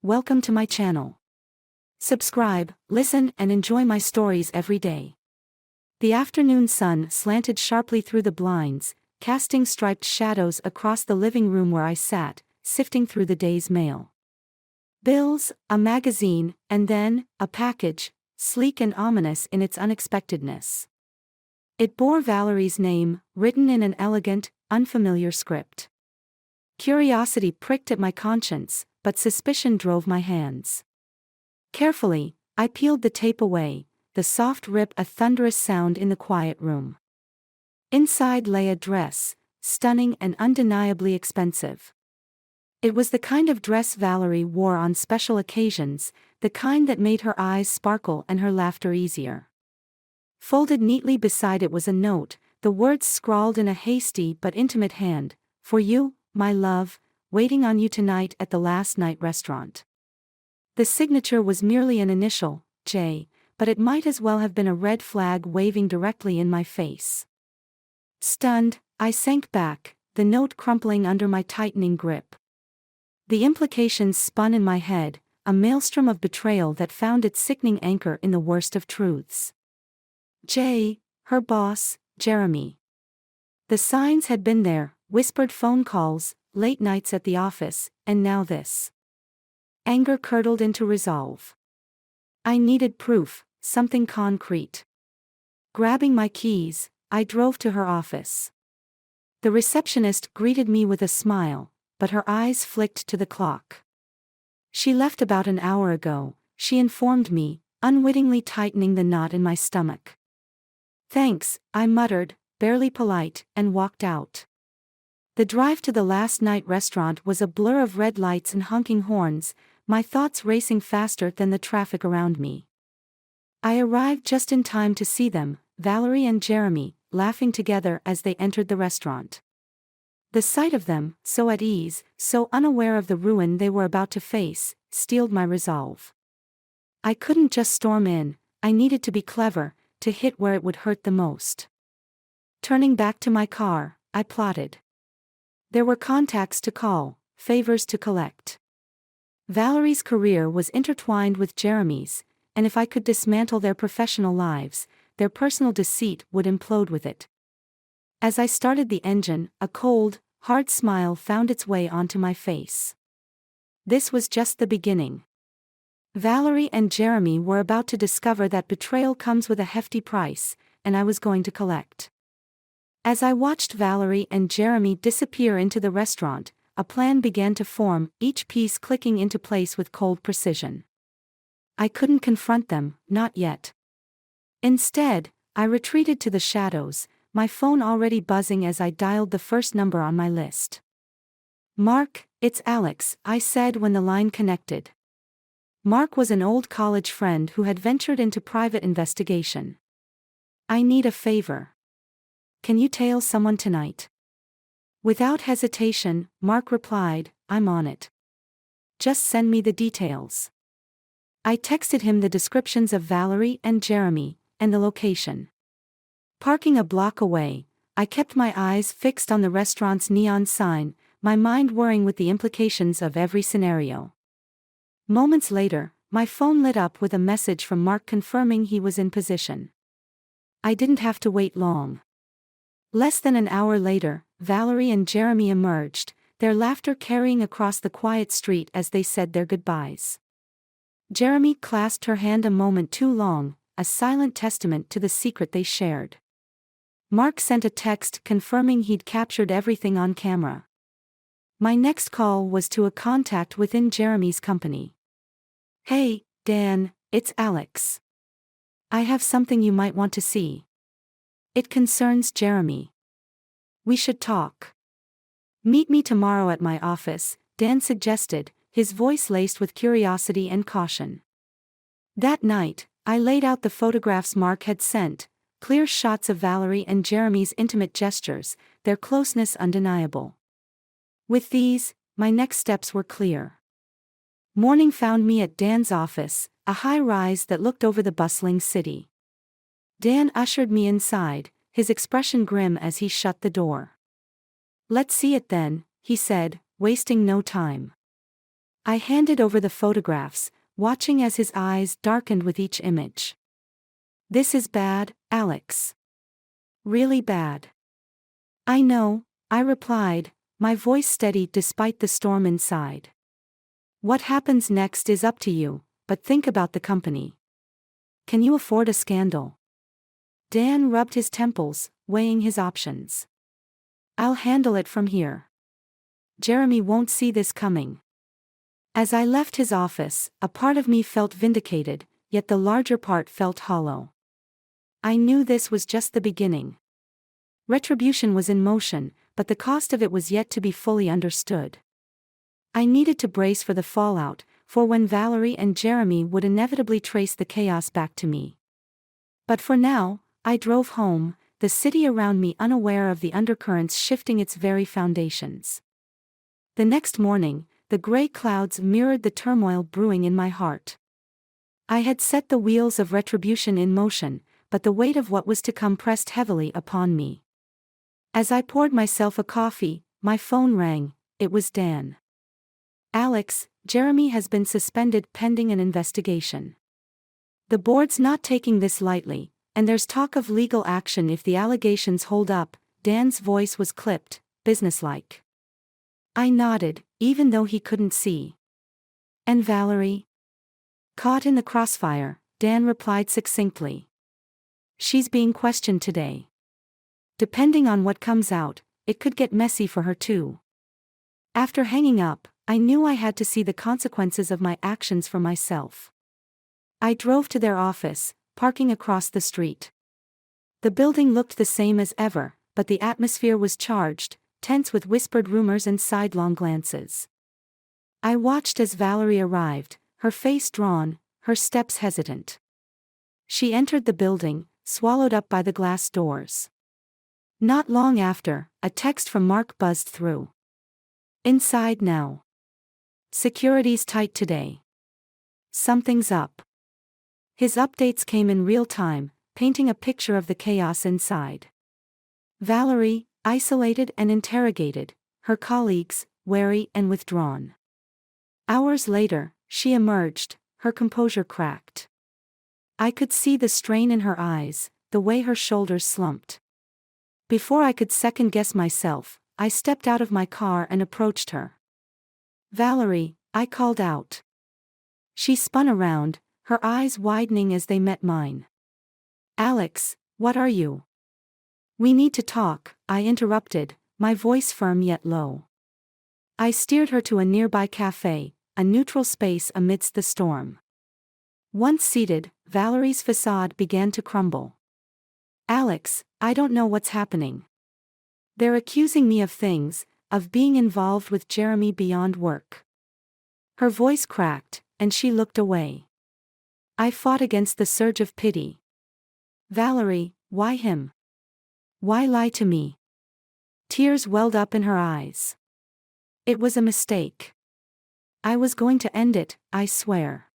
welcome to my channel. Subscribe, listen, and enjoy my stories every day. The afternoon sun slanted sharply through the blinds, casting striped shadows across the living room where I sat, sifting through the day's mail. Bills, a magazine, and then, a package, sleek and ominous in its unexpectedness. It bore Valerie's name, written in an elegant, unfamiliar script. Curiosity pricked at my conscience, but suspicion drove my hands. Carefully, I peeled the tape away, the soft rip a thunderous sound in the quiet room. Inside lay a dress, stunning and undeniably expensive. It was the kind of dress Valerie wore on special occasions, the kind that made her eyes sparkle and her laughter easier. Folded neatly beside it was a note, the words scrawled in a hasty but intimate hand, "For you, my love, waiting on you tonight at the last night restaurant." The signature was merely an initial, J, but it might as well have been a red flag waving directly in my face. Stunned, I sank back, the note crumpling under my tightening grip. The implications spun in my head, a maelstrom of betrayal that found its sickening anchor in the worst of truths. J, her boss, Jeremy. The signs had been there, whispered phone calls, late nights at the office, and now this. Anger curdled into resolve. I needed proof, something concrete. Grabbing my keys, I drove to her office. The receptionist greeted me with a smile, but her eyes flicked to the clock. "She left about an hour ago," she informed me, unwittingly tightening the knot in my stomach. "Thanks," I muttered, barely polite, and walked out. The drive to the last night restaurant was a blur of red lights and honking horns, my thoughts racing faster than the traffic around me. I arrived just in time to see them, Valerie and Jeremy, laughing together as they entered the restaurant. The sight of them, so at ease, so unaware of the ruin they were about to face, steeled my resolve. I couldn't just storm in, I needed to be clever, to hit where it would hurt the most. Turning back to my car, I plotted. There were contacts to call, favors to collect. Valerie's career was intertwined with Jeremy's, and if I could dismantle their professional lives, their personal deceit would implode with it. As I started the engine, a cold, hard smile found its way onto my face. This was just the beginning. Valerie and Jeremy were about to discover that betrayal comes with a hefty price, and I was going to collect. As I watched Valerie and Jeremy disappear into the restaurant, a plan began to form, each piece clicking into place with cold precision. I couldn't confront them, not yet. Instead, I retreated to the shadows, my phone already buzzing as I dialed the first number on my list. "Mark, it's Alex," I said when the line connected. Mark was an old college friend who had ventured into private investigation. "I need a favor. Can you tail someone tonight?" Without hesitation, Mark replied, "I'm on it. Just send me the details." I texted him the descriptions of Valerie and Jeremy, and the location. Parking a block away, I kept my eyes fixed on the restaurant's neon sign, my mind whirring with the implications of every scenario. Moments later, my phone lit up with a message from Mark confirming he was in position. I didn't have to wait long. Less than an hour later, Valerie and Jeremy emerged, their laughter carrying across the quiet street as they said their goodbyes. Jeremy clasped her hand a moment too long, a silent testament to the secret they shared. Mark sent a text confirming he'd captured everything on camera. My next call was to a contact within Jeremy's company. "Hey, Dan, it's Alex. I have something you might want to see. It concerns Jeremy. We should talk. Meet me tomorrow at my office," Dan suggested, his voice laced with curiosity and caution. That night, I laid out the photographs Mark had sent, clear shots of Valerie and Jeremy's intimate gestures, their closeness undeniable. With these, my next steps were clear. Morning found me at Dan's office, a high-rise that looked over the bustling city. Dan ushered me inside, his expression grim as he shut the door. "Let's see it then," he said, wasting no time. I handed over the photographs, watching as his eyes darkened with each image. "This is bad, Alex. Really bad." "I know," I replied, my voice steady despite the storm inside. "What happens next is up to you, but think about the company. Can you afford a scandal?" Dan rubbed his temples, weighing his options. "I'll handle it from here. Jeremy won't see this coming." As I left his office, a part of me felt vindicated, yet the larger part felt hollow. I knew this was just the beginning. Retribution was in motion, but the cost of it was yet to be fully understood. I needed to brace for the fallout, for when Valerie and Jeremy would inevitably trace the chaos back to me. But for now, I drove home, the city around me unaware of the undercurrents shifting its very foundations. The next morning, the gray clouds mirrored the turmoil brewing in my heart. I had set the wheels of retribution in motion, but the weight of what was to come pressed heavily upon me. As I poured myself a coffee, my phone rang. It was Dan. "Alex, Jeremy has been suspended pending an investigation. The board's not taking this lightly, and there's talk of legal action if the allegations hold up." Dan's voice was clipped, businesslike. I nodded, even though he couldn't see. "And Valerie?" "Caught in the crossfire," Dan replied succinctly. "She's being questioned today. Depending on what comes out, it could get messy for her too." After hanging up, I knew I had to see the consequences of my actions for myself. I drove to their office, parking across the street. The building looked the same as ever, but the atmosphere was charged, tense with whispered rumors and sidelong glances. I watched as Valerie arrived, her face drawn, her steps hesitant. She entered the building, swallowed up by the glass doors. Not long after, a text from Mark buzzed through. "Inside now. Security's tight today. Something's up." His updates came in real time, painting a picture of the chaos inside. Valerie, isolated and interrogated, her colleagues, wary and withdrawn. Hours later, she emerged, her composure cracked. I could see the strain in her eyes, the way her shoulders slumped. Before I could second-guess myself, I stepped out of my car and approached her. "Valerie," I called out. She spun around, her eyes widening as they met mine. "Alex, what are you?" "We need to talk," I interrupted, my voice firm yet low. I steered her to a nearby cafe, a neutral space amidst the storm. Once seated, Valerie's facade began to crumble. "Alex, I don't know what's happening. They're accusing me of things, of being involved with Jeremy beyond work." Her voice cracked, and she looked away. I fought against the surge of pity. "Valerie, why him? Why lie to me?" Tears welled up in her eyes. "It was a mistake. I was going to end it, I swear.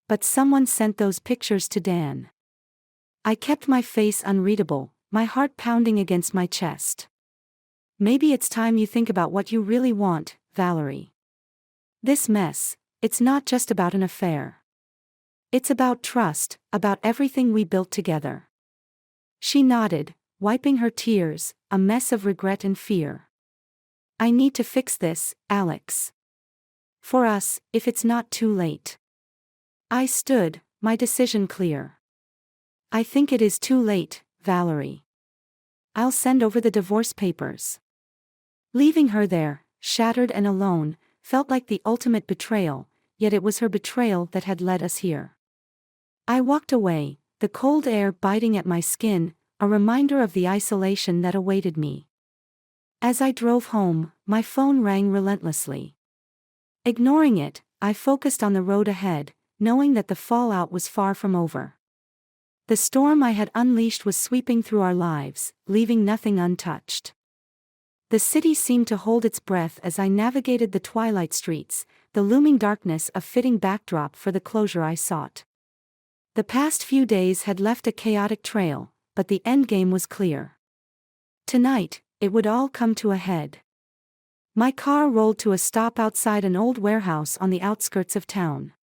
But someone sent those pictures to Dan." I kept my face unreadable, my heart pounding against my chest. "Maybe it's time you think about what you really want, Valerie. This mess, it's not just about an affair. It's about trust, about everything we built together." She nodded, wiping her tears, a mess of regret and fear. "I need to fix this, Alex. For us, if it's not too late." I stood, my decision clear. "I think it is too late, Valerie. I'll send over the divorce papers." Leaving her there, shattered and alone, felt like the ultimate betrayal, yet it was her betrayal that had led us here. I walked away, the cold air biting at my skin, a reminder of the isolation that awaited me. As I drove home, my phone rang relentlessly. Ignoring it, I focused on the road ahead, knowing that the fallout was far from over. The storm I had unleashed was sweeping through our lives, leaving nothing untouched. The city seemed to hold its breath as I navigated the twilight streets, the looming darkness a fitting backdrop for the closure I sought. The past few days had left a chaotic trail, but the endgame was clear. Tonight, it would all come to a head. My car rolled to a stop outside an old warehouse on the outskirts of town.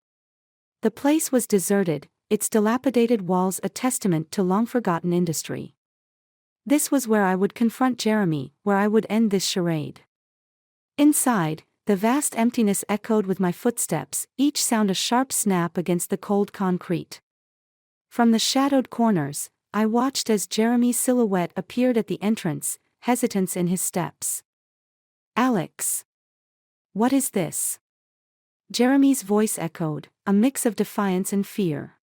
The place was deserted, its dilapidated walls a testament to long-forgotten industry. This was where I would confront Jeremy, where I would end this charade. Inside, the vast emptiness echoed with my footsteps, each sound a sharp snap against the cold concrete. From the shadowed corners, I watched as Jeremy's silhouette appeared at the entrance, hesitance in his steps. "Alex. What is this?" Jeremy's voice echoed, a mix of defiance and fear.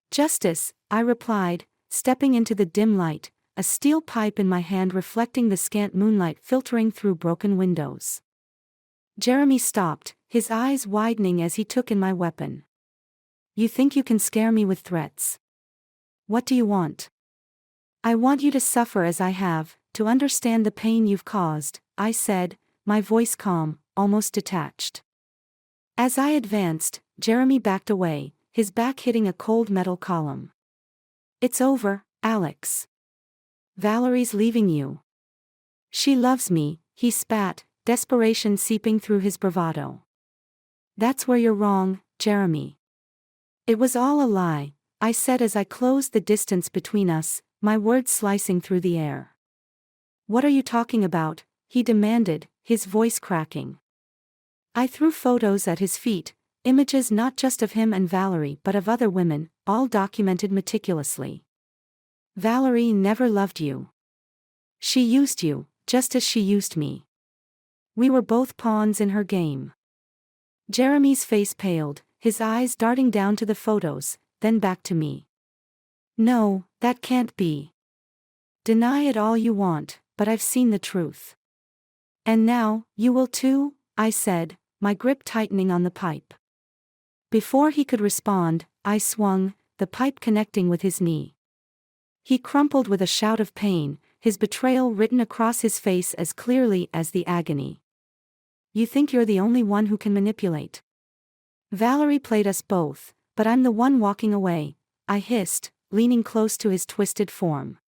"Justice," I replied, stepping into the dim light, a steel pipe in my hand reflecting the scant moonlight filtering through broken windows. Jeremy stopped, his eyes widening as he took in my weapon. "You think you can scare me with threats? What do you want?" "I want you to suffer as I have, to understand the pain you've caused," I said, my voice calm, almost detached. As I advanced, Jeremy backed away, his back hitting a cold metal column. "It's over, Alex. Valerie's leaving you. She loves me," he spat, desperation seeping through his bravado. "That's where you're wrong, Jeremy. It was all a lie," I said as I closed the distance between us, my words slicing through the air. "What are you talking about?" he demanded, his voice cracking. I threw photos at his feet, images not just of him and Valerie but of other women, all documented meticulously. "Valerie never loved you. She used you, just as she used me. We were both pawns in her game." Jeremy's face paled, his eyes darting down to the photos, then back to me. "No, that can't be. Deny it all you want, but I've seen the truth. And now, you will too," I said, my grip tightening on the pipe. Before he could respond, I swung, the pipe connecting with his knee. He crumpled with a shout of pain, his betrayal written across his face as clearly as the agony. "You think you're the only one who can manipulate. Valerie played us both, but I'm the one walking away," I hissed, leaning close to his twisted form.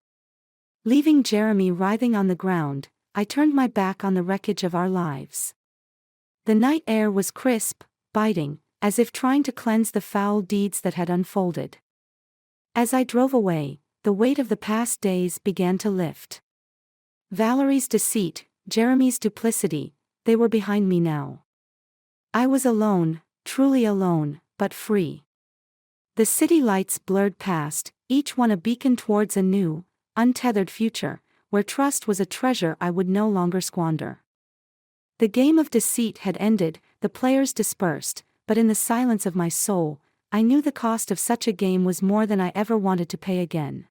Leaving Jeremy writhing on the ground, I turned my back on the wreckage of our lives. The night air was crisp, biting, as if trying to cleanse the foul deeds that had unfolded. As I drove away, the weight of the past days began to lift. Valerie's deceit, Jeremy's duplicity, they were behind me now. I was alone, truly alone, but free. The city lights blurred past, each one a beacon towards a new, untethered future, where trust was a treasure I would no longer squander. The game of deceit had ended, the players dispersed, but in the silence of my soul, I knew the cost of such a game was more than I ever wanted to pay again.